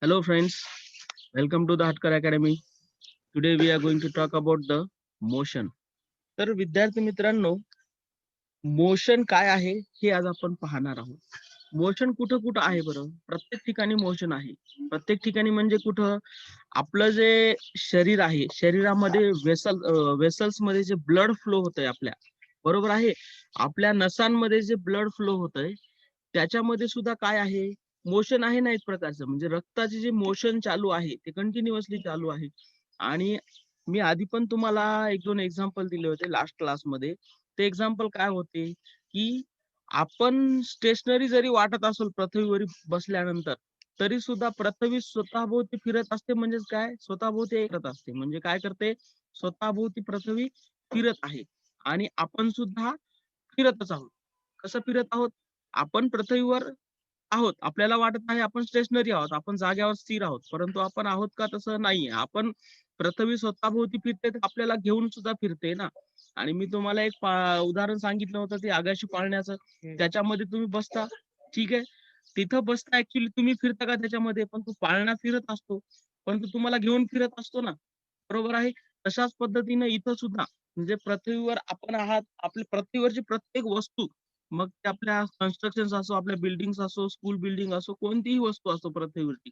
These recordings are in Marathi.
Hello friends, welcome to the Hatkar Academy. Today we are going to talk about the motion. तर विद्यार्थी मित्रांनो, मोशन काय आहे हे आज आपण पाहणार आहोत. मोशन कुठं कुठं आहे बरं? प्रत्येक ठिकाणी मोशन आहे. प्रत्येक ठिकाणी म्हणजे कुठं? आपलं जे शरीर आहे, शरीरामध्ये वेसल्स मध्ये जे ब्लड फ्लो होतंय आपल्या, बरोबर आहे? आपल्या नसांमध्ये जे ब्लड फ्लो होतंय, त्याच्यामध्ये सुद्धा काय आहे? मोशन आहे ना एक प्रकारचं. म्हणजे रक्ताचे जे मोशन चालू आहे, ते कंटिन्युअसली चालू आहे. आणि मी आधी पण तुम्हाला 1-2 एक्झाम्पल दिले होते लास्ट क्लासमध्ये. ते एक्झाम्पल काय होते, की आपण स्टेशनरी जरी वाटत असेल पृथ्वीवर बसल्यानंतर, तरी सुद्धा पृथ्वी स्वतःभोवती फिरत असते. म्हणजेच काय? स्वतःभोवती फिरत असते. म्हणजे काय करते? स्वतःभोवती पृथ्वी फिरत आहे. आणि आपण सुद्धा फिरतच आहोत. कसं फिरत आहोत? आपण पृथ्वीवर आहोत. आपल्याला वाटत आहे आपण स्टेशनरी आहोत. आपण जागेवर स्थिर आहोत. परंतु आपण आहोत का? तसं नाहीये. आपण पृथ्वी स्वतःभोवती फिरते, तर आपल्याला घेऊन सुद्धा फिरते ना. आणि मी तुम्हाला एक उदाहरण सांगितलं होतं ते आगाशी पाळण्याचं. त्याच्यामध्ये तुम्ही बसता, ठीक आहे. तिथं बसता ऍक्च्युअली तुम्ही फिरता का त्याच्यामध्ये? पण तो पाळणा फिरत असतो. परंतु तुम्हाला घेऊन फिरत असतो ना. बरोबर आहे. तशाच पद्धतीने इथं सुद्धा म्हणजे पृथ्वीवर आपण आहात. आपल्या पृथ्वीवरची प्रत्येक वस्तू, मग ते आपल्या कन्स्ट्रक्शन्स असो, आपल्या बिल्डिंग्स असो, स्कूल बिल्डिंग असो, कोणतीही वस्तू असो पृथ्वीवरची,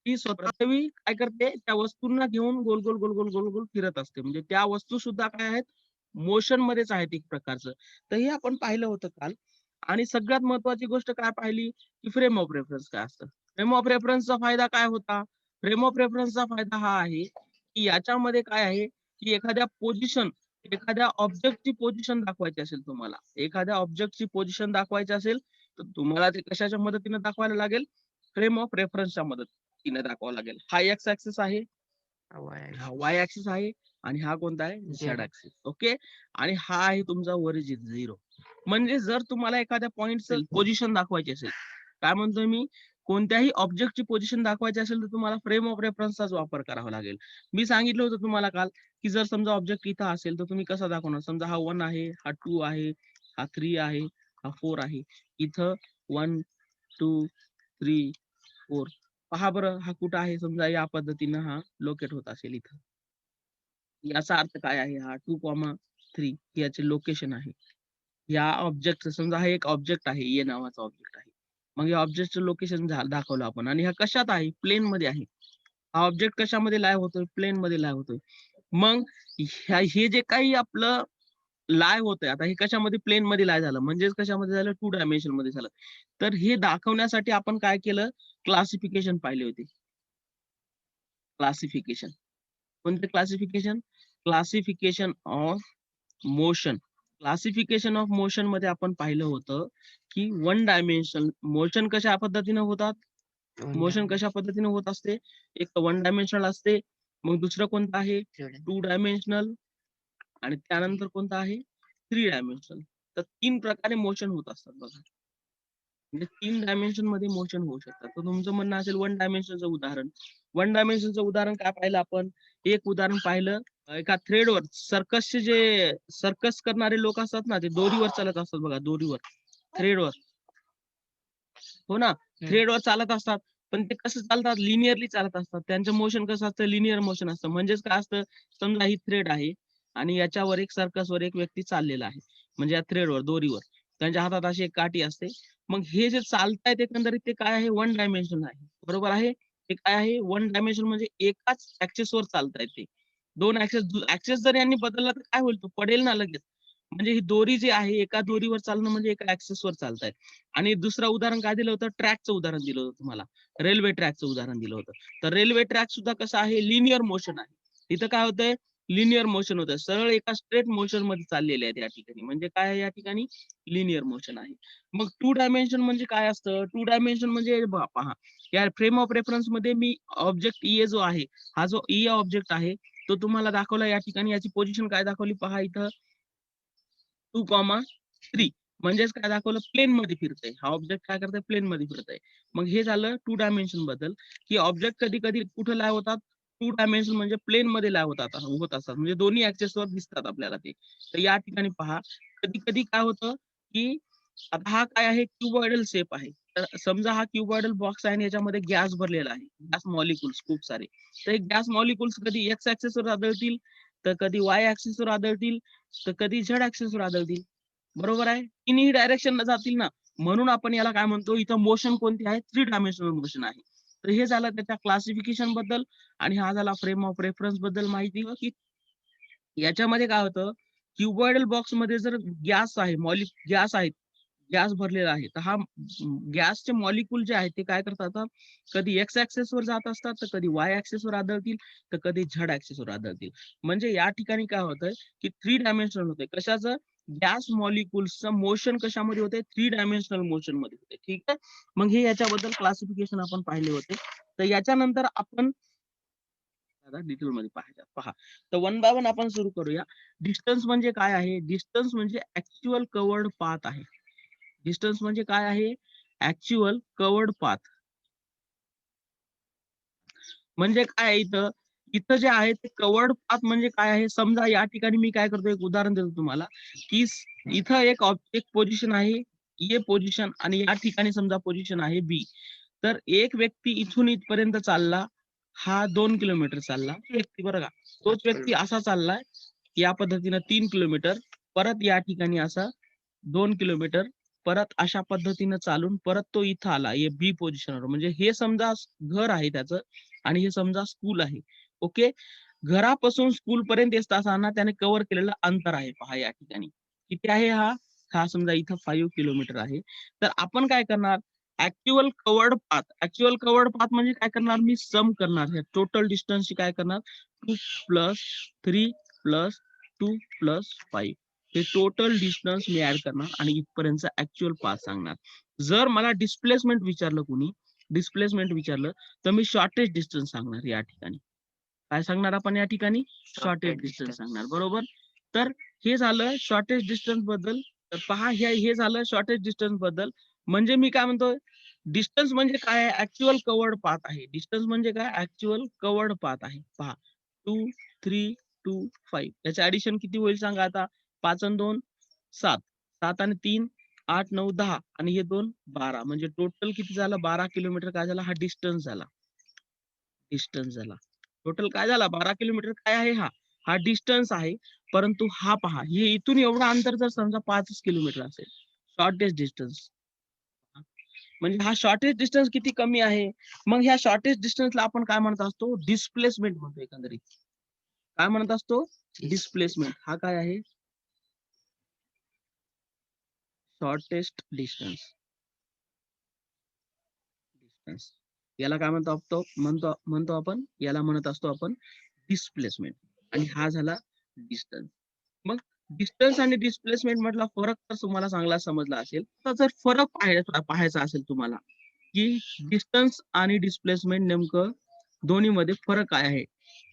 ती पृथ्वी काय करते? त्या वस्तूंना घेऊन गोल, गोल, गोल, गोल, गोल, गोल फिरत असते. म्हणजे त्या वस्तू सुद्धा काय आहेत? मोशन मध्येच आहेत एक प्रकारचं. तर हे आपण पाहिलं होतं काल. आणि सगळ्यात महत्त्वाची गोष्ट काय पाहिली, की फ्रेम ऑफ रेफरन्स काय असतं. फ्रेम ऑफ रेफरन्सचा फायदा काय होता? फ्रेम ऑफ रेफरन्सचा फायदा हा आहे, की याच्यामध्ये काय आहे, की एखाद्या ऑब्जेक्टची पोझिशन दाखवायची असेल तुम्हाला. एखाद्या ऑब्जेक्टची पोझिशन दाखवायची असेल, तर तुम्हाला ते कशाच्या मदतीने दाखवायला लागेल? फ्रेम ऑफ रेफरन्सच्या मदतीने दाखवावं लागेल. हा एक्स ॲक्सिस आहे, हा वाय ॲक्सिस आहे आणि हा कोणता आहे? Z axis. ओके. आणि हा आहे तुमचा ओरिजिन 0. म्हणजे जर तुम्हाला एखाद्या पॉइंटचं पोझिशन दाखवायची असेल, काय म्हणतोय मी? कोणत्याही ऑब्जेक्टची पोझिशन दाखवायची असेल, तर तुम्हाला फ्रेम ऑफ रेफरन्सचाच वापर करावा लागेल. मी सांगितलं होतं तुम्हाला काल, की जर समजा ऑब्जेक्ट इथं असेल, तर तुम्ही कसा दाखवणार? समजा हा 1 आहे, हा 2 आहे, हा 3 आहे, हा 4 आहे. इथं 1, 2, 3, 4. पहा बरं हा कुठं आहे? समजा या पद्धतीनं हा लोकेट होत असेल इथं. याचा अर्थ काय आहे? हा 2,3 याचे लोकेशन आहे. या ऑब्जेक्टचं समजा हा एक ऑब्जेक्ट आहे, ए नावाचा ऑब्जेक्ट आहे. मग या ऑब्जेक्टचं लोकेशन दाखवलं आपण आणि हा कशात आहे? प्लेनमध्ये आहे. हा ऑब्जेक्ट कशामध्ये लाईव्ह होतोय? प्लेनमध्ये लाईव्ह होतोय. मग हे जे काही आपलं लाईव्ह होतंय, आता हे कशामध्ये? प्लेनमध्ये लाईव्ह झालं. म्हणजेच कशामध्ये झालं? 2 डायमेन्शनमध्ये झालं. तर हे दाखवण्यासाठी आपण काय केलं? क्लासिफिकेशन पाहिले होते. क्लासिफिकेशन. कोणते classification? Classification of motion. Classification of motion मध्ये आपण पाहिलं होतं, की वन डायमेन्शनल मोशन कशा पद्धतीने होतात? मोशन कशा पद्धतीने होत असते? एक वन डायमेन्शनल असते. मग दुसरं कोणतं आहे? 2 डायमेन्शनल. आणि त्यानंतर कोणतं आहे? 3 डायमेन्शनल. तर 3 प्रकारे मोशन होत असतात बघा. म्हणजे 3 डायमेन्शन मध्ये मोशन होऊ शकतात. तर तुमचं म्हणणं असेल वन डायमेन्शनचं उदाहरण. वन डायमेन्शनचं उदाहरण काय पाहिलं आपण? एक उदाहरण पाहिलं एका थ्रेडवर सर्कस करणारे लोक असतात ना, ते दोरीवर चालत असतात बघा, दोरीवर, थ्रेडवर. हो ना? थ्रेडवर चालत असतात. पण ते कसं चालतात? लिनियरली चालत असतात. त्यांचं मोशन कसं असतं? लिनियर मोशन असतं. म्हणजेच काय असतं? समजा ही थ्रेड आहे आणि याच्यावर एक सर्कसवर एक व्यक्ती चाललेला आहे. म्हणजे या थ्रेडवर, दोरीवर. त्यांच्या हातात अशी एक काठी असते. मग हे जे चालतायत एकंदरीत ते काय आहे? वन डायमेन्शन आहे. बरोबर आहे? ते काय आहे? वन डायमेन्शन म्हणजे एकाच ॲक्सिसवर चालतायत ते. 2 ॲक्सेस जर यांनी बदलला तर काय होईल? तो पडेल ना लगेच. म्हणजे ही दोरी जी आहे, एका दोरीवर चालणं म्हणजे एका ॲक्सेसवर चालतायत. आणि दुसरं उदाहरण काय दिलं होतं? ट्रॅकचं उदाहरण दिलं होतं तुम्हाला. रेल्वे ट्रॅकचं उदाहरण दिलं होतं. तर रेल्वे ट्रॅक सुद्धा कसं आहे? लिनियर मोशन आहे. तिथं काय होतंय? लिनियर मोशन होतंय. सरळ एका स्ट्रेट मोशनमध्ये चाललेले आहेत या ठिकाणी. म्हणजे काय आहे या ठिकाणी? लिनियर मोशन आहे. मग 2 डायमेन्शन म्हणजे काय असतं? 2 डायमेन्शन म्हणजे पहा, या फ्रेम ऑफ रेफरन्समध्ये मी ऑब्जेक्ट ई जो आहे, हा जो ई ऑब्जेक्ट आहे, तो तुम्हाला दाखवला या ठिकाणी. याची पोझिशन काय दाखवली पहा इथं 2,3. म्हणजेच काय दाखवलं? प्लेनमध्ये फिरतंय. हा ऑब्जेक्ट काय करतंय? प्लेनमध्ये फिरतंय. मग हे झालं 2 डायमेन्शन बद्दल, की ऑब्जेक्ट कधी-कधी कुठं लाईव्ह होतात? 2 डायमेन्शन म्हणजे प्लेनमध्ये लाईव्ह होत असतात. म्हणजे दोन्ही ॲक्सेसवर दिसतात आपल्याला ते. तर या ठिकाणी पहा, कधी-कधी काय होतं, की आता हा काय आहे, क्युबॉइडल शेप आहे. तर समजा हा क्युबॉइडल बॉक्स आहे आणि याच्यामध्ये गॅस भरलेला आहे, गॅस मॉलिक्युल्स खूप सारे. तर हे गॅस मॉलिक्युल्स कधी एक्स ऍक्सिस वर आदळतील, तर कधी वाय ऍक्सिस वर आदळतील, तर कधी झेड ऍक्सिस वर आदळतील. बरोबर आहे, तिन्ही डायरेक्शन जातील ना. म्हणून आपण याला काय म्हणतो, इथं मोशन कोणती आहे, 3 डायमेन्शनल मोशन आहे. तर हे झालं त्याच्या क्लासिफिकेशन बद्दल आणि हा झाला फ्रेम ऑफ रेफरन्स बद्दल माहिती, की याच्यामध्ये काय होतं, क्युबॉइडल बॉक्स मध्ये जर गॅस आहे, गॅस आहे, गॅस भरलेला आहे, तर हा गॅसचे मॉलिक्यूल जे आहेत ते काय करतात, कधी एक्स ऍक्सेस वर जात असतात, तर कधी वाय ऍक्सेस वर आदळतील, तर कधी झेड ऍक्सेस वर आदळतील. म्हणजे या ठिकाणी काय होतंय, की 3 डायमेन्शनल होते. कशाचं, गॅस मॉलिक्युल्सचं मोशन कशामध्ये होते, 3 डायमेन्शनल मोशन मध्ये होते. ठीक आहे, मग हे याच्याबद्दल क्लासिफिकेशन आपण पाहिले होते. तर याच्यानंतर आपण डिटेल मध्ये पाहायचं, पहा. तर वन बाय वन आपण सुरू करूया. डिस्टन्स म्हणजे काय आहे, डिस्टन्स म्हणजे ऍक्च्युअल कवर्ड पाथ आहे. डिस्टन्स म्हणजे काय आहे, ऍक्च्युअल कवर्ड पाथ. म्हणजे काय आहे, इथं इथं जे आहे ते कवर्ड पाथ म्हणजे काय आहे. समजा या ठिकाणी मी काय करतो, एक उदाहरण देतो तुम्हाला, की इथं एक पोझिशन आहे ए पोझिशन आणि या ठिकाणी समजा पोझिशन आहे बी. तर एक व्यक्ती इथून इथपर्यंत चालला, हा 2 किलोमीटर चालला. व्यक्ती बरं का, तोच व्यक्ती असा चाललाय या पद्धतीनं 3 किलोमीटर, परत या ठिकाणी असा 2 किलोमीटर, परत अशा पद्धतीनं चालून परत तो इथं आला, हे बी पोझिशनवर. म्हणजे हे समजा घर आहे त्याचं आणि हे समजा स्कूल आहे. ओके, घरापासून स्कूल पर्यंत येत असताना त्याने कव्हर केलेलं अंतर आहे, पहा या ठिकाणी किती आहे. हा हा समजा इथं 5 किलोमीटर आहे. तर आपण काय करणार, ऍक्च्युअल कवर्ड पाथ म्हणजे काय करणार, मी सम करणार टोटल डिस्टन्सची. काय करणार, 2 + 3 + 2 + 5, हे टोटल डिस्टन्स मी ऍड करणार आणि इथपर्यंत ऍक्च्युअल पाथ सांगणार. जर मला डिस्प्लेसमेंट विचारलं, कुणी डिस्प्लेसमेंट विचारलं, तर मी शॉर्टेस्ट डिस्टन्स सांगणार या ठिकाणी. काय सांगणार आपण या ठिकाणी, शॉर्टेस्ट डिस्टन्स सांगणार. बरोबर, तर हे झालं शॉर्टेस्ट डिस्टन्स बद्दल. तर पहा, हे झालं शॉर्टेस्ट डिस्टन्स बद्दल. म्हणजे मी काय म्हणतोय, डिस्टन्स म्हणजे काय आहे, ऍक्च्युअल कवर्ड पाथ आहे. डिस्टन्स म्हणजे काय, ऍक्च्युअल कवर्ड पाथ आहे. पहा, 2, 3, 2, 5, याचे ऍडिशन किती होईल सांगा आता. 5 आणि 2 7, 7 आणि 3 8, 9, 10 आणि हे 2 12. म्हणजे टोटल किती झालं, 12 किलोमीटर. काय झाला, हा डिस्टन्स झाला. डिस्टन्स झाला टोटल. काय झाला, 12 किलोमीटर. काय आहे, हा हा डिस्टन्स आहे. परंतु हा पहा, हे इथून एवढं अंतर जर समजा 5 किलोमीटर असेल, शॉर्टेस्ट डिस्टन्स, म्हणजे हा शॉर्टेस्ट डिस्टन्स किती कमी आहे. मग ह्या शॉर्टेस्ट डिस्टन्सला आपण काय म्हणत असतो, डिस्प्लेसमेंट म्हणतो एकंदरीत. काय म्हणत असतो, डिस्प्लेसमेंट. हा काय आहे, शॉर्टेस्ट डिस्टन्स. डिस्टन्स याला काय म्हणतो आपण, याला म्हणत असतो आपण डिस्प्लेसमेंट. आणि हा झाला डिस्टन्स. मग डिस्टन्स आणि डिस्प्लेसमेंट मधला फरक तर तुम्हाला चांगला समजला असेल. तर जर फरक पाहायचा असेल तुम्हाला, की डिस्टन्स आणि डिस्प्लेसमेंट नेमकं दोन्ही मध्ये फरक काय आहे,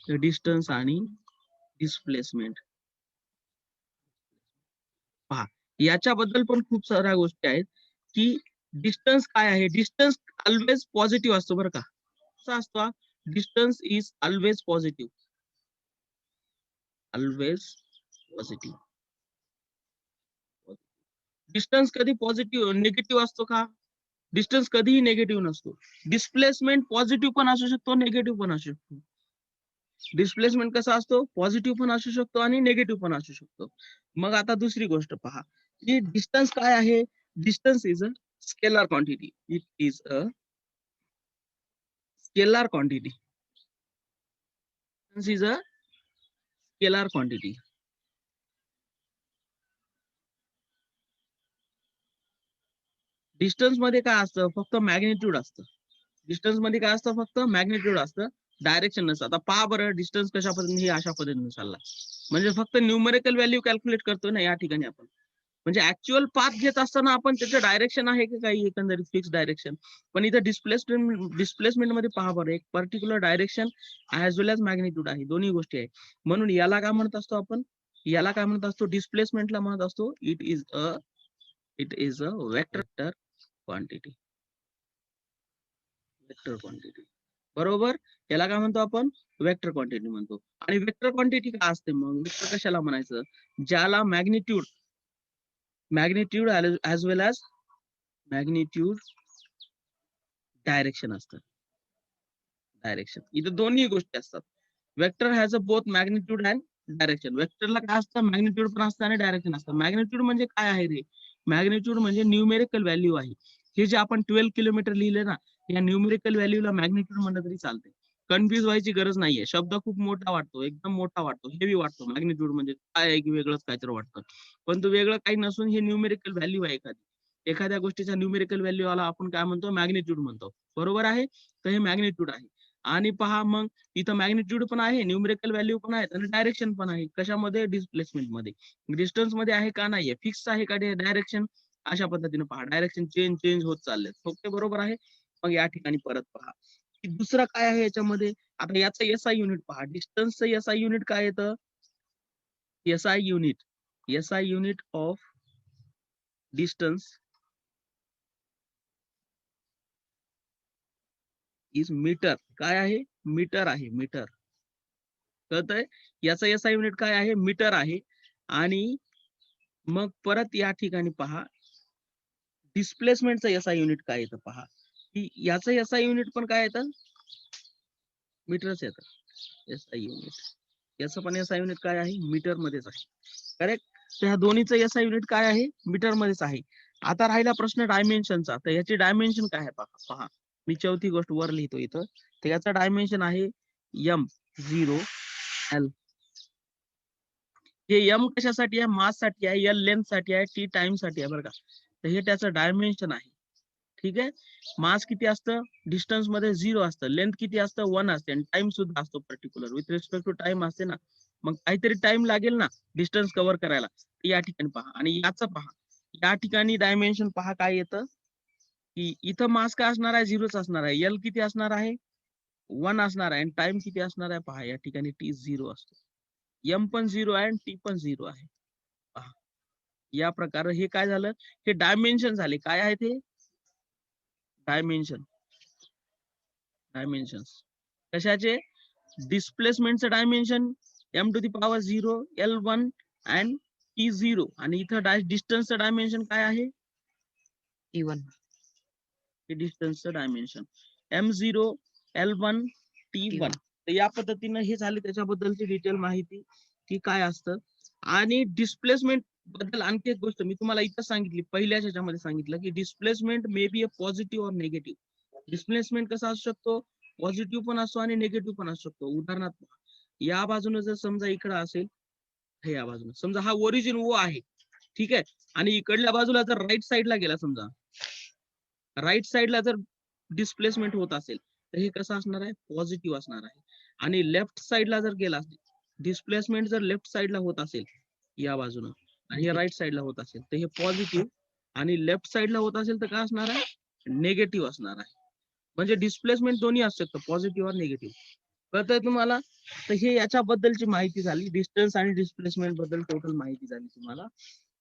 तर डिस्टन्स आणि डिस्प्लेसमेंट पहा, याच्याबद्दल पण खूप साऱ्या गोष्टी आहेत. की डिस्टन्स काय आहे, डिस्टन्स ऑलवेज पॉझिटिव्ह असतो बरं का. कसा असतो, distance is always positive. Always positive. Distance कधी पॉझिटिव्ह निगेटिव्ह असतो का, डिस्टन्स कधीही निगेटिव्ह नसतो. डिस्प्लेसमेंट पॉझिटिव्ह पण असू शकतो, निगेटिव्ह पण असू शकतो. डिस्प्लेसमेंट कसा असतो, पॉझिटिव्ह पण असू शकतो आणि निगेटिव्ह पण असू शकतो. मग आता दुसरी गोष्ट पहा, की डिस्टन्स काय आहे, distance is a scalar quantity. It is a scalar quantity. Distance is a scalar quantity. Distance मध्ये काय असतं, फक्त मॅग्निट्यूड असतं. डिस्टन्स मध्ये काय असतं, फक्त मॅग्निट्यूड असतं, डायरेक्शन नसतं. आता पहा बरं, डिस्टन्स कशा पद्धतीने, ही अशा पद्धतीने चालला, म्हणजे फक्त न्यूमेरिकल व्हॅल्यू कॅल्क्युलेट करतोय ना या ठिकाणी आपण. म्हणजे ऍक्च्युअल पाथ घेत असताना आपण त्याचं डायरेक्शन आहे की काही एकंदरीत फिक्स डायरेक्शन. पण इथं डिस्प्लेसमेंट मध्ये पहा बरं, एक पर्टिक्युलर डायरेक्शन ऍज वेल एज मॅग्निट्यूड आहे, दोन्ही गोष्टी आहे. म्हणून याला काय म्हणत असतो आपण, याला काय म्हणत असतो, डिस्प्लेसमेंटला म्हणत असतो it is a vector quantity. Vector quantity, बरोबर. याला काय म्हणतो आपण, वेक्टर क्वांटिटी म्हणतो. आणि वेक्टर क्वांटिटी काय असते, मग वेक्टर कशाला म्हणायचं, ज्याला मॅग्निट्यूड मॅग्निट्यूड ऍज वेल ॲज मॅग्निट्यूड डायरेक्शन असतं. डायरेक्शन इथं दोन्ही गोष्टी असतात. Vector has a both magnitude and direction. वेक्टरला काय असतं, मॅग्निट्यूड पण असतं आणि डायरेक्शन असतं. मॅग्निट्यूड म्हणजे काय आहे रे? मॅग्निट्यूड म्हणजे न्यूमेरिकल व्हॅल्यू आहे. हे जे आपण 12 किलोमीटर लिहिले ना, या न्यूमेरिकल व्हॅल्यूला मॅग्निट्यूड म्हणलं तरी चालते. कन्फ्युज व्हायची गरज नाहीये. शब्द खूप मोठा वाटतो, एकदम मोठा वाटतो, हेवी वाटतो. मॅग्निट्यूड म्हणजे काय आहे की वेगळंच काहीतरी वाटतं, पण तो वेगळं काही नसून हे न्यूमेरिकल व्हॅल्यू आहे. एखाद्या गोष्टीचा न्यूमेरिकल व्हॅल्यू आला आपण काय म्हणतो, मॅग्निट्यूड म्हणतो. बरोबर आहे, तर हे मॅग्निट्यूड आहे. आणि पहा मग इथं मॅग्निट्यूड पण आहे, न्यूमेरिकल व्हॅल्यू पण आहे आणि डायरेक्शन पण आहे. कशामध्ये? डिस्प्लेसमेंट मध्ये. डिस्टन्स मध्ये आहे का? नाहीये. फिक्स आहे का डायरेक्शन? अशा पद्धतीने पहा, डायरेक्शन चेंज होत चालले. ओके, बरोबर आहे. मग या ठिकाणी परत पहा की दुसरं काय आहे याच्यामध्ये. आता याचं एसआय युनिट पहा. डिस्टन्सचं एसआय युनिट काय येतं? SI unit of distance is metre. काय आहे? मीटर आहे. मीटर. कळतंय? याचा एसआय युनिट काय आहे? मीटर आहे. आणि मग परत या ठिकाणी पहा, डिस्प्लेसमेंटचं एसआय युनिट काय येतं पहा, की याचं एसआय युनिट पण काय येतं? मीटरच येतं. एसआय युनिट, याचं पण एसआय युनिट काय आहे? मीटर मध्येच आहे. करेक्ट. तर ह्या दोन्हीचं एसआय युनिट काय आहे? मीटर मध्येच आहे. आता राहिला प्रश्न डायमेन्शनचा. तर याची डायमेन्शन काय आहे पहा. मी चौथी गोष्ट वर लिहितो इथं. तर याचा डायमेन्शन आहे M0L. हे M कशासाठी आहे? मास साठी आहे, L लेंथ साठी आहे, T टाइम साठी आहे, बरं का. तर हे त्याचं डायमेन्शन आहे. ठीक आहे. मास किती असतं? डिस्टन्स मध्ये 0 असतं. लेंथ किती असतं? 1 असते. आणि टाइम सुद्धा असतो particular. With respect to time असते ना. मग काहीतरी टाइम लागेल ना डिस्टन्स कव्हर करायला. या ठिकाणी पहा आणि याचं पहा. या ठिकाणी डायमेन्शन पहा काय येतं, की इथं मास काय असणार आहे? 0च असणार आहे. L किती असणार आहे? 1 असणार आहे. आणि टाइम किती असणार आहे? पहा या ठिकाणी T0 असतो. M पण 0 आहे आणि T पण 0 आहे. पहा या प्रकारे हे काय झालं? हे डायमेन्शन झाले. काय आहे ते? डायमेन्शन्स कशाचे? डिस्प्लेसमेंटचं dimension M⁻0, L1 and T0. आणि इथं डिस्टन्सचं डायमेन्शन काय आहे? T1. हे डिस्टन्सचं डायमेन्शन M0, L1, T1. तर या पद्धतीनं हे झाले त्याच्याबद्दलची डिटेल माहिती की काय असतं. आणि डिस्प्लेसमेंट बद्दल आणखी एक गोष्ट मी तुम्हाला इथं सांगितली, पहिल्याच ह्याच्यामध्ये सांगितलं की displacement may be a positive और निगेटिव्ह. डिस्प्लेसमेंट कसा असू शकतो? पॉझिटिव्ह पण असतो आणि निगेटिव्ह पण असू शकतो. उदाहरणार्थ या बाजूने जर समजा इकडं असेल, हे या बाजूने समजा हा ओरिजिन ओ आहे, ठीक आहे. आणि इकडल्या बाजूला जर राईट साईडला गेला, समजा राईट साईडला जर डिस्प्लेसमेंट होत असेल तर हे कसं असणार आहे? पॉझिटिव्ह असणार आहे. आणि लेफ्ट साईडला जर गेला, डिस्प्लेसमेंट जर लेफ्ट साईडला होत असेल या बाजूनं आणि हे राईट साईडला होत असेल तर हे पॉझिटिव्ह, आणि लेफ्ट साईडला होत असेल तर काय असणार आहे? निगेटिव्ह असणार आहे. म्हणजे डिस्प्लेसमेंट दोन्ही असू शकतं, पॉझिटिव्ह और निगेटिव्ह. कळतंय तुम्हाला? तर हे याच्याबद्दलची माहिती झाली, डिस्टन्स आणि डिस्प्लेसमेंट बद्दल टोटल माहिती झाली तुम्हाला.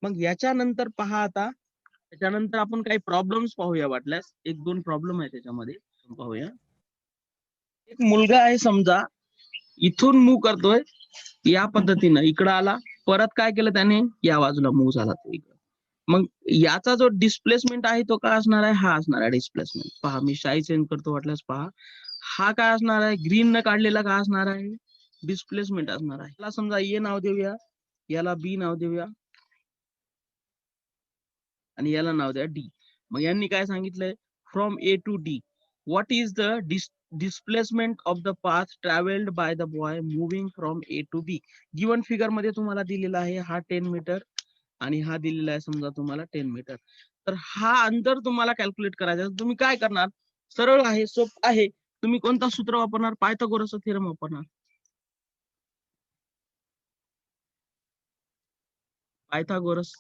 मग याच्यानंतर पहा, आता त्याच्यानंतर आपण काही प्रॉब्लेम्स पाहूया. वाटल्यास 1-2 प्रॉब्लेम आहे त्याच्यामध्ये, पाहूया. एक मुलगा आहे समजा, इथून मूव्ह करतोय या पद्धतीनं, इकडं आला, परत काय केलं त्याने? या बाजूला मूव्ह झाला तो इकडं. मग याचा जो डिस्प्लेसमेंट आहे तो काय असणार आहे? हा असणार आहे डिस्प्लेसमेंट. पहा मी शाई चेंज करतो वाटल्यास पहा. हा काय असणार आहे? ग्रीन न काढलेला काय असणार आहे? डिस्प्लेसमेंट असणार आहे. याला समजा ए नाव देऊया, याला बी नाव देऊया, आणि याला नाव द्या डी. मग यांनी काय सांगितलंय? From A to D what is the displacement of the path travelled by the boy moving from A to B. Given figure मध्ये तुम्हाला दिलेला आहे हा 10 मीटर आणि हा दिलेला आहे समजा तुम्हाला 10 मीटर. तर हा अंतर तुम्हाला कॅल्क्युलेट करायचा. तुम्ही काय करणार? सरळ आहे, सोपं आहे. तुम्ही कोणता सूत्र वापरणार? पायथागोरसचा थेरम वापरणार. पायथागोरस,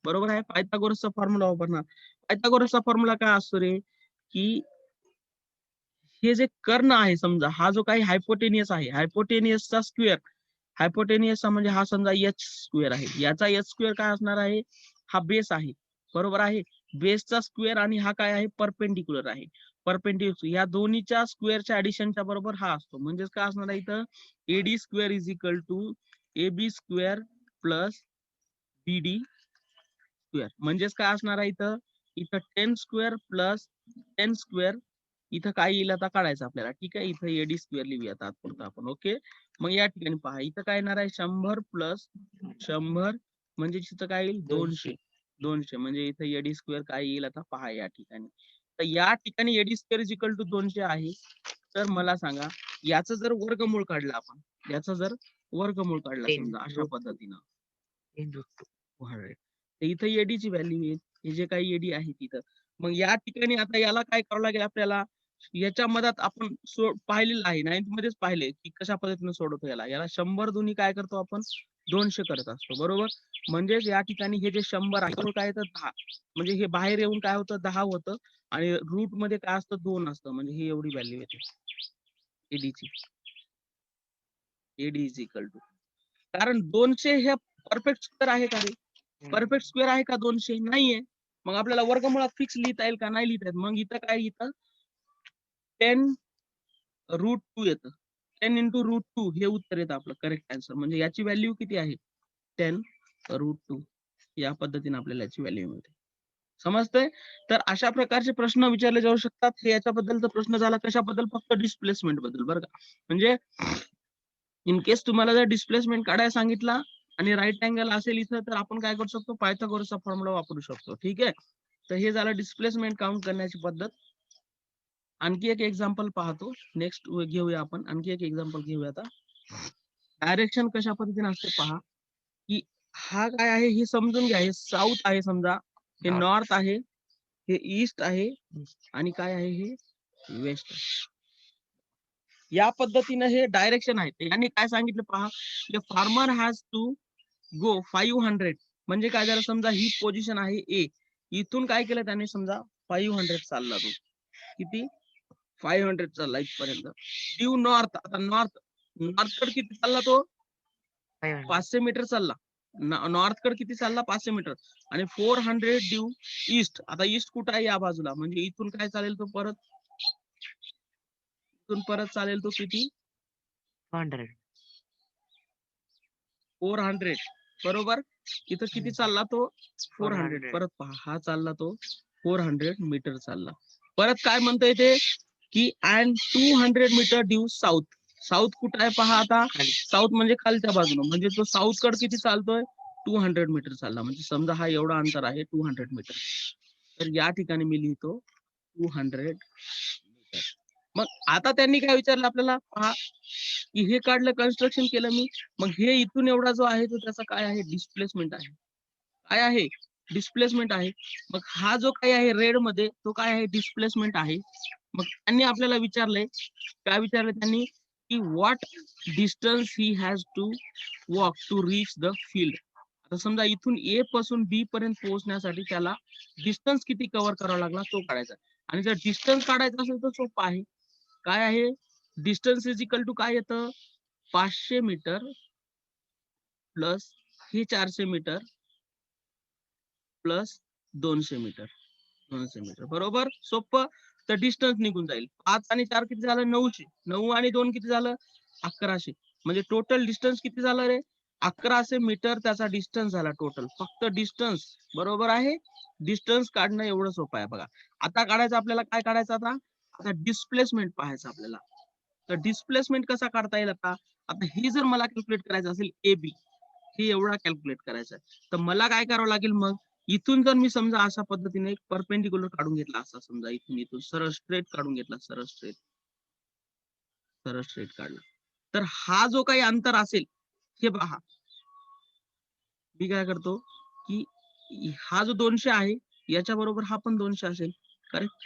बरोबर आहे. पायथागोरसचा फॉर्म्युला वापरणार. पायथागोरसचा फॉर्म्युला काय असतो रे? की हे जे कर्ण आहे समजा, हा जो काही हायपोटेनियस आहे, हायपोटेनियसचा स्क्वेअर, हायपोटेनियसचा म्हणजे हा समजा एच स्क्वेअर आहे, याचा एच स्क्वेअर काय असणार आहे? हा बेस आहे, बरोबर आहे. बेसचा स्क्वेअर आणि हा काय आहे? परपेंडिक्युलर आहे. परपेंडिक्युलर या दोन्हीच्या स्क्वेअरच्या ऍडिशनच्या बरोबर हा असतो. म्हणजेच काय असणार आहे इथं? AD square is equal to AB square plus BD square म्हणजेच काय असणार आहे इथं इथं 10 स्क्वेअर प्लस 10 स्क्वेअर इथं काय येईल आता काढायचं आपल्याला ठीक आहे इथं एडी स्क्वेअर लिहूया तात्पुरतं आपण ओके मग या ठिकाणी पहा इथं काय येणार आहे 100 प्लस 100 म्हणजे इथं काय येईल 200 म्हणजे इथं एडी स्क्वेअर काय येईल आता पहा या ठिकाणी तर या ठिकाणी AD square is equal to 200 आहे तर मला सांगा याचं जर वर्गमूळ काढलं आपण याचा जर वर्गमूळ काढला 10 समजा अशा root पद्धतीनं 10 root 2. 100 तर इथं एडीची व्हॅल्यू येईल हे जे काही एडी आहे तिथं मग या ठिकाणी आता याला काय करावं लागेल आपल्याला याच्या मधात आपण पाहिलेलं आहे 9th मध्येच पाहिले की कशा पद्धतीने सोडवतो याला 100 दोन्ही काय करतो आपण 200 करत असतो बरोबर म्हणजेच या ठिकाणी हे जे 100 आहे तो काय येतं 10 म्हणजे हे बाहेर येऊन काय होतं 10 होतं आणि रूट मध्ये काय असतं 2 असतं म्हणजे ही एवढी व्हॅल्यू येते एडीची एडी इज इक्वल टू कारण 200 हे परफेक्ट स्क्वेअर आहे का रे परफेक्ट स्क्वेअर आहे का 200 नाहीये मग आपल्याला वर्गमुळात फिक्स लिहिता येईल का नाही लिहिता येत मग इथं काय इथं 10 रूट 2 येतं 10 इंटू रूट 2 हे उत्तर येतं आपलं करेक्ट आन्सर म्हणजे याची व्हॅल्यू किती आहे 10 रूट 2 या पद्धतीने आपल्याला याची व्हॅल्यू मिळते समजतंय तर अशा प्रकारचे प्रश्न विचारले जाऊ शकतात हे याच्याबद्दलचा प्रश्न झाला कशाबद्दल फक्त डिस्प्लेसमेंट बद्दल बरं का म्हणजे इन केस तुम्हाला जर डिस्प्लेसमेंट काढायला सांगितला आणि राईट अँगल असेल इथं तर आपण काय करू शकतो पायथागोरसचा फॉर्म्युला वापरू शकतो ठीक आहे तर हे झालं डिस्प्लेसमेंट काउंट करण्याची पद्धत आणखी एक एक्झाम्पल पाहतो नेक्स्ट घेऊया आपण आणखी एक एक्झाम्पल घेऊया आता डायरेक्शन कशा पद्धतीने असते पहा की हा काय आहे हे समजून घ्या हे साऊथ आहे समजा हे North. नॉर्थ आहे हे ईस्ट आहे East. आणि काय आहे हे वेस्ट या पद्धतीने हे डायरेक्शन आहे यांनी काय सांगितलं पहा फार्मर हॅज टू गो 500 म्हणजे काय झालं समजा ही पोझिशन आहे ए इथून काय केलं त्याने समजा 500 चालला तो किती 500 चालला इथपर्यंत ड्यू नॉर्थ आता नॉर्थ कडे किती चालला तो 500. 500 मीटर चालला नॉर्थ कडे किती चालला 500 मीटर आणि 400 ड्यू ईस्ट आता ईस्ट कुठं आहे या बाजूला म्हणजे इथून काय चालेल तो परत चालेल तो किती 200. 400 बरोबर इथं किती चालला तो 400 400. परत पहा हा चालला तो 400 मीटर चालला परत काय म्हणता येते की and 200 metre due south south कुठं आहे पहा आता खाली. साऊथ म्हणजे खालच्या बाजूला म्हणजे तो साऊथ कड किती चालतोय 200 मीटर चालला म्हणजे समजा हा एवढा अंतर आहे 200 मीटर तर या ठिकाणी मी लिहितो 200 मीटर मग आता त्यांनी काय विचारलं आपल्याला पहा की हे काढलं कन्स्ट्रक्शन केलं मी मग हे इथून एवढा जो आहे तो त्याचा काय आहे डिस्प्लेसमेंट आहे काय आहे डिस्प्लेसमेंट आहे मग हा जो काही आहे रेड मध्ये तो काय आहे डिस्प्लेसमेंट आहे मग त्यांनी आपल्याला विचारलंय काय विचारलं त्यांनी की what distance he has to walk to reach the field आता समजा इथून ए पासून बी पर्यंत पोहोचण्यासाठी त्याला डिस्टन्स किती कव्हर करावा लागला तो काढायचा आणि जर डिस्टन्स काढायचा असेल तर सोपं आहे काय आहे डिस्टन्स इज इक्वल टू काय येतं 500 मीटर प्लस हे 400 मीटर प्लस 200 मीटर बरोबर सोपं तर डिस्टन्स निघून जाईल 5 आणि 4 किती झालं 900 9 आणि 2 किती झालं 1100 म्हणजे टोटल डिस्टन्स किती झालं रे 1100 मीटर त्याचा डिस्टन्स झाला टोटल फक्त डिस्टन्स बरोबर आहे डिस्टन्स काढणं एवढं सोपं आहे बघा आता काढायचं आपल्याला काय काढायचं आता डिस्प्लेसमेंट पाहायचं आपल्याला तर डिस्प्लेसमेंट कसा काढता येईल आता ही जर मला कॅल्क्युलेट करायचं असेल ए बी हे एवढा कॅल्क्युलेट करायचं आहे तर मला काय करावं लागेल मग इथून जर मी समजा अशा पद्धतीने एक परपेंडिक्युलर काढून घेतला असा समजा इथून सरळ स्ट्रेट काढून घेतला सरळ स्ट्रेट काढला तर हा जो काही अंतर असेल हे पहा मी काय करतो की हा जो 200 आहे याच्या बरोबर हा पण 200 असेल करेक्ट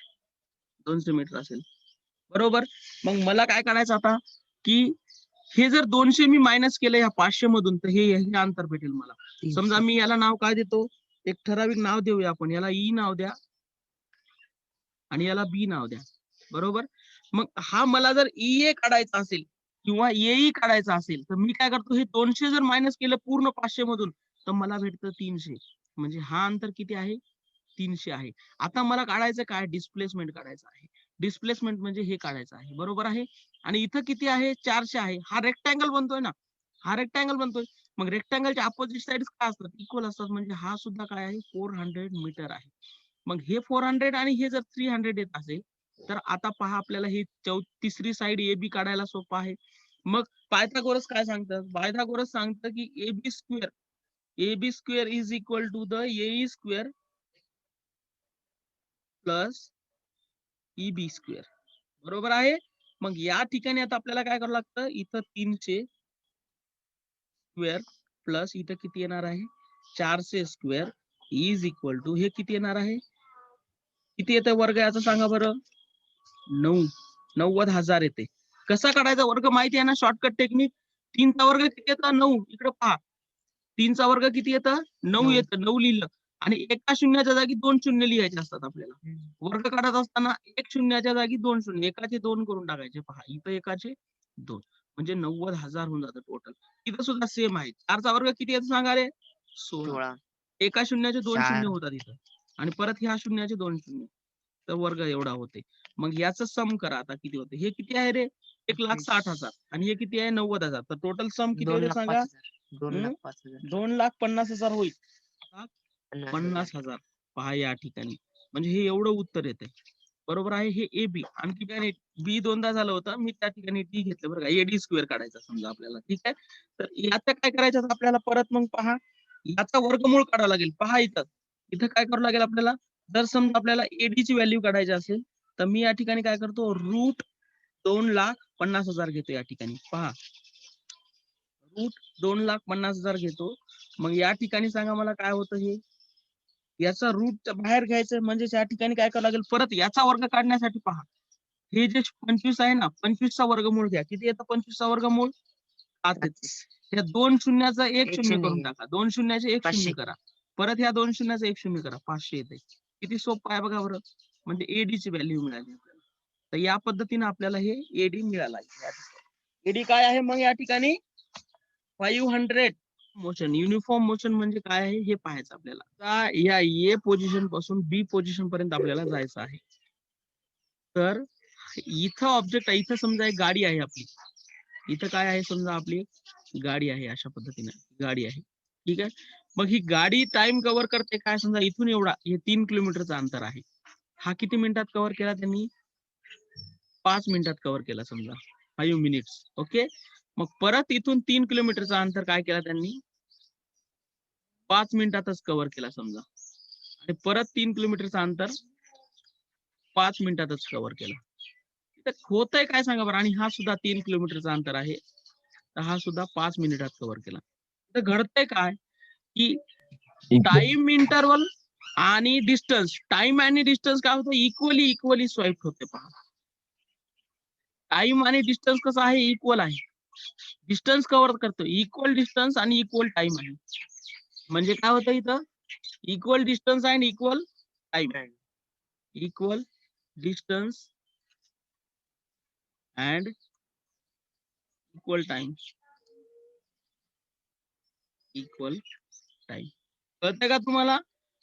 200 मीटर असेल बरोबर मग मला काय करायचं आता की हे जर 200 मी मायनस केलं या 500 मधून तर हे अंतर भेटेल मला 300. समजा मी याला नाव काय देतो एक ठराविक नाव देऊया आपण याला ई नाव द्या आणि याला बी नाव द्या बरोबर मग हा मला जर ई ए काढायचा असेल किंवा ए काढायचा असेल तर मी काय करतो हे 200 जर मायनस केलं पूर्ण 500 मधून तर मला भेटतं 300 म्हणजे हा अंतर किती आहे 300 आहे आता मला काढायचं काय डिस्प्लेसमेंट काढायचं आहे डिस्प्लेसमेंट म्हणजे हे काढायचं आहे बरोबर आहे आणि इथं किती आहे 400 आहे हा रेक्टँगल बनतोय ना हा रेक्टँगल बनतोय मग रेक्टँगलच्या अपोजिट साइड काय असतात, इक्वल असतात. म्हणजे हा सुद्धा काय आहे, 400 मीटर आहे. मग हे 400 आणि हे जर 300 येत असेल, तर आता पहा आपल्याला ही तिसरी साइड ए बी काढायला सोपं आहे. मग पायथागोरस काय सांगतात, पायथागोरस सांगतं की A B square is equal to the A square plus E B square. बरोबर आहे. मग या ठिकाणी आता आपल्याला काय करावं लागतं, इथं 300 स्क्वेअर प्लस इथं किती येणार आहे, 400 स्क्वेअर इज इक्वल टू हे किती येणार आहे, किती येतं वर्ग याचं सांगा बरं, 90,000 येते. कसा काढायचा वर्ग माहिती आहे ना, शॉर्टकट टेक्निक. 3चा वर्ग किती येतं, 9. इकडे पहा, 3चा वर्ग किती येतं, 9 9. येतं. 9 लिहिलं आणि एका शून्याच्या जागी 2 शून्य लिहायचे असतात आपल्याला. वर्ग काढत असताना एक शून्याच्या जागी 2 शून्य, एकाचे 2 करून टाकायचे. पहा इथं एकाचे 2 म्हणजे 90,000 होऊन जातं टोटल. इथं सुद्धा सेम आहे. 4चा वर्ग किती येतो सांगा रे, 16. एका शून्याचे 2 शून्य होतात इथं आणि परत ह्या शून्याचे 2 शून्य, तर वर्ग एवढा होते. मग याचं सम करा आता किती होते. हे किती आहे रे, 1,60,000 आणि हे किती आहे, 90,000. तर टोटल सम किती होते सांगा, 2,50,000 होईल. 50,000. पहा या ठिकाणी, म्हणजे हे एवढं उत्तर येते. बरोबर आहे. हे ए बी. आणखी काय नाही, बी दोनदा झालं होतं, मी त्या ठिकाणी डी घेतलं बरं का, एडी स्क्वेअर काढायचा समजा आपल्याला. ठीक आहे. तर याचं काय करायचं आपल्याला परत, मग पहा याचा वर्गमूळ काढावा लागेल. पहा इथं काय करावं लागेल आपल्याला, जर समजा आपल्याला एडी ची व्हॅल्यू काढायची असेल, तर मी या ठिकाणी काय करतो, रूट 2,50,000 घेतो या ठिकाणी. पहा रूट 2,50,000 घेतो. मग या ठिकाणी सांगा मला काय होतं, हे याचा रूट बाहेर घ्यायचं, म्हणजे या ठिकाणी काय करावं लागेल, परत याचा वर्ग काढण्यासाठी पहा हे जे 25 आहे ना, 25चा वर्गमूळ घ्या. किती येतं 25चा वर्गमूळ, 7 येतं. या 2 शून्याचा 1 शून्य करून टाका, 2 शून्याचे 1 शून्य करा, परत ह्या 2 शून्याचा 1 शून्य करा, 500 येते. किती सोपं आहे बघा बरं. म्हणजे एडी ची व्हॅल्यू मिळाली आपल्याला. तर या पद्धतीने आपल्याला हे एडी मिळाला. एडी काय आहे मग या ठिकाणी, 500 मोशन. युनिफॉर्म मोशन म्हणजे काय आहे हे पाहायचं आपल्याला. या ए पोझिशन पासून बी पोझिशन पर्यंत आपल्याला जायचं आहे. तर इथं ऑब्जेक्ट आहे, इथं समजा एक गाडी आहे आपली, इथं काय आहे समजा आपली गाडी आहे, अशा पद्धतीने गाडी आहे. ठीक आहे. मग ही गाडी टाइम कव्हर करते काय, समजा इथून एवढा, हे 3 किलोमीटरचं अंतर आहे. हा किती मिनिटात कव्हर केला त्यांनी, 5 मिनिटात कव्हर केला समजा, 5 मिनिट्स. ओके. मग परत इथून 3 किलोमीटरचं अंतर काय केला त्यांनी, 5 मिनिटातच कव्हर केला समजा, आणि परत 3 किलोमीटरचं अंतर 5 मिनिटातच कव्हर केला. होतंय काय सांगा बरं. आणि हा सुद्धा 3 किलोमीटरचं अंतर आहे, तर हा सुद्धा 5 मिनिटात कव्हर केला. तर घडतंय काय की टाइम इंटरवल आणि डिस्टन्स, टाइम आणि डिस्टन्स काय होतं, इक्वली स्वाईप होते. पहा टाइम आणि डिस्टन्स कसं आहे, इक्वल आहे. डिस्टन्स कव्हर करतो, इक्वल डिस्टन्स आणि इक्वल टाइम आहे. म्हणजे काय होतं इथं, equal distance and equal time, equal distance and equal time, equal time. कळतंय का तुम्हाला.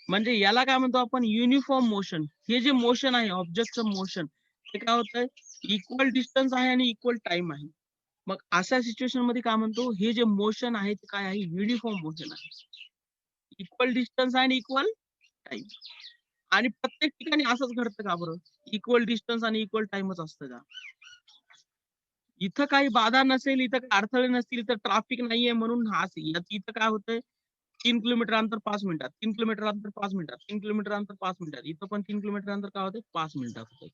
म्हणजे याला काय म्हणतो आपण, युनिफॉर्म मोशन. हे जे मोशन आहे ऑब्जेक्टचं मोशन, ते काय होतंय, इक्वल डिस्टन्स आहे आणि इक्वल टाइम आहे. मग अशा सिच्युएशन मध्ये काय म्हणतो, हे जे मोशन आहे ते काय आहे, युनिफॉर्म मोशन आहे, इक्वल डिस्टन्स आणि इक्वल टाइम. आणि प्रत्येक ठिकाणी असंच घडतं का बरं, इक्वल डिस्टन्स आणि इक्वल टाइमच असतं का. इथं काही बाधा नसेल, इथं काही अडथळे नसतील, इथं ट्रॅफिक नाहीये म्हणून हा इथं काय होतंय, 3 किलोमीटर अंतर 5 मिनिटात, 3 किलोमीटर अंतर 5 मिनिटात, 3 किलोमीटर अंतर 5 मिनिटात, इथं पण 3 किलोमीटर अंतर काय होते, 5 मिनिटात होते.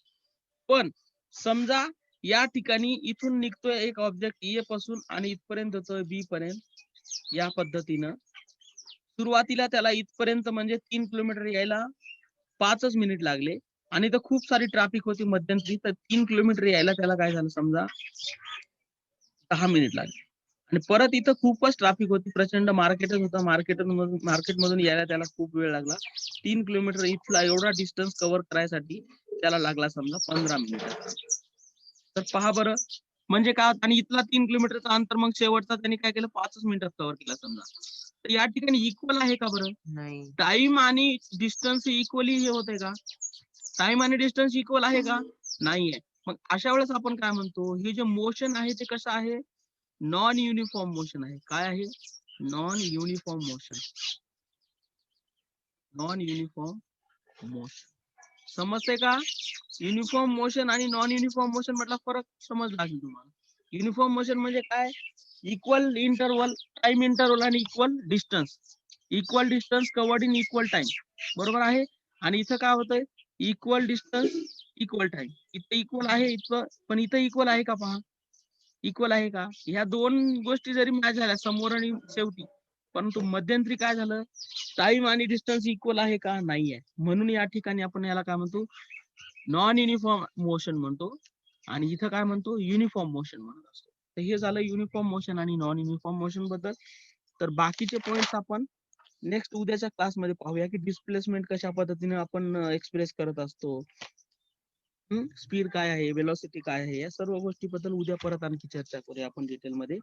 पण समजा या ठिकाणी इथून निघतोय एक ऑब्जेक्ट ए पासून आणि इथपर्यंत जातोय बी पर्यंत, या पद्धतीनं सुरुवातीला त्याला इथपर्यंत म्हणजे 3 किलोमीटर यायला 5च मिनिट लागले, आणि इथं खूप सारी ट्रॅफिक होती मध्यंतरी, तर 3 किलोमीटर यायला त्याला काय झालं समजा 10 मिनिट लागले. आणि परत इथं खूपच ट्रॅफिक होती, प्रचंड मार्केटच होतं, मार्केटमधून यायला त्याला खूप वेळ लागला. 3 किलोमीटर इथला एवढा डिस्टन्स कव्हर करायसाठी त्याला लागला समजा 15 मिनिट. तर पहा बरं, म्हणजे काय, आणि इथला 3 किलोमीटरचा अंतर मग शेवटचा त्यांनी काय केलं, 5च मिनिटात कव्हर केला समजा. तर या ठिकाणी इक्वल आहे का बरं, नाही. टाइम आणि डिस्टन्स इक्वली हे होते का, टाइम आणि डिस्टन्स इक्वल आहे का, नाहीये. मग अशा वेळेस आपण काय म्हणतो, हे जे मोशन आहे ते कसं आहे, नॉन युनिफॉर्म मोशन आहे. काय आहे, non uniform motion. Non uniform motion समजते का? युनिफॉर्म मोशन आणि नॉन युनिफॉर्म मोशन मधला फरक समजला की तुम्हाला? युनिफॉर्म मोशन म्हणजे काय? इक्वल इंटरवल, टाइम इंटरवल आणि equal distance. Equal distance covered in equal time. बरोबर आहे? आणि इथं काय होतंय? Equal distance equal time. इथं इक्वल आहे इथं, पण इथं इक्वल आहे का पहा? इक्वल आहे का? ह्या दोन गोष्टी जरी मॅच झाल्या समोर आणि शेवटी, परंतु मध्यंतरी काय झालं? टाइम आणि डिस्टन्स इक्वल आहे का? नाहीये. म्हणून या ठिकाणी आपण याला काय म्हणतो? नॉन युनिफॉर्म मोशन म्हणतो. आणि इथं काय म्हणतो? युनिफॉर्म मोशन म्हणत असतो. तर हे झालं युनिफॉर्म मोशन आणि नॉन युनिफॉर्म मोशन बद्दल. तर बाकीचे पॉइंट्स आपण नेक्स्ट उद्याच्या क्लासमध्ये पाहूया की डिस्प्लेसमेंट कशा पद्धतीने आपण एक्सप्रेस करत असतो. स्पीड काय आहे, वेलोसिटी काय आहे, या सर्व गोष्टीबद्दल उद्या परत आणखी चर्चा करूया आपण डिटेलमध्ये.